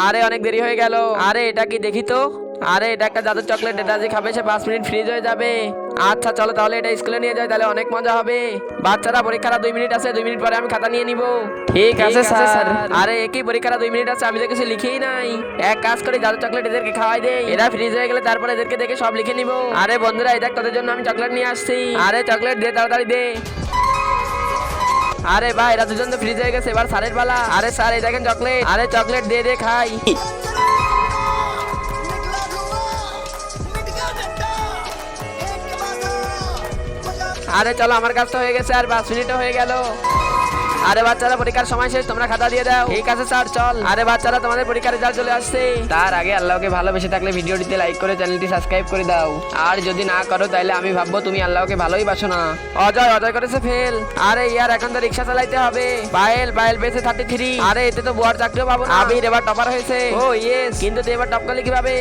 আরে অনেক দেরি হয়ে গেল। আরে এটা কি দেখি তো। আরে এটা একটা জাদুর চকলেট, এটা যে খাবে সে 5 মিনিট ফ্রিজ হয়ে যাবে। আচ্ছা চলো তাহলে এটা স্কুলে নিয়ে যাই, তাহলে অনেক মজা হবে। বাচ্চারা পরীক্ষাটা 2 মিনিট আছে, 2 মিনিট পরে আমি খাতা নিয়ে নিব। ঠিক আছে স্যার। আরে একই পরীক্ষাটা 2 মিনিট আছে, আমি তো কিছু লিখেই নাই। এক কাজ করে জাদুর চকলেট এদেরকে খাওয়াই দেই, এরা ফ্রিজ হয়ে গেলে তারপরে এদেরকে দেখে সব লিখে নিব। আরে বন্ধুরা এই দেখ তোদের জন্য আমি চকলেট নিয়ে আসছি। আরে চকলেট দে, তাড়াতাড়ি দে। আরে ভাই এরা দুজন তো ফ্রিজ হয়ে গেছে, এবার স্যারের পালা। আরে স্যার এই দেখেন চকলেট। আরে চকলেট দে দে খাই। আরে চলো আমার কাজটা হয়ে গেছে, আর 5 মিনিটও হয়ে গেল। আরে বাচ্চারা পরীক্ষার সময় শেষ, তোমরা খাতা দিয়ে দাও। ঠিক আছে স্যার চল। আরে বাচ্চারা তোমাদের পরীক্ষার রেজাল্ট চলে আসছে। তার আগে আল্লাহকে ভালোবেসে থাকলে ভিডিওটিতে লাইক করে চ্যানেলটি সাবস্ক্রাইব করে দাও। আর যদি না করো তাহলে আমি ভাববো তুমি আল্লাহকে ভালোই বাসো না। অজয় করেছে ফেল। আরে ইয়ার এখন তো রিক্সা চালাইতে হবে। পায়েল পেয়েছে 33। আরে এতে তো বুয়ার চাকরিও পাবো না। আবির এবার টপার হয়েছে। ও ইয়েস, কিন্তু তুই এবার টপ করলি কিভাবে?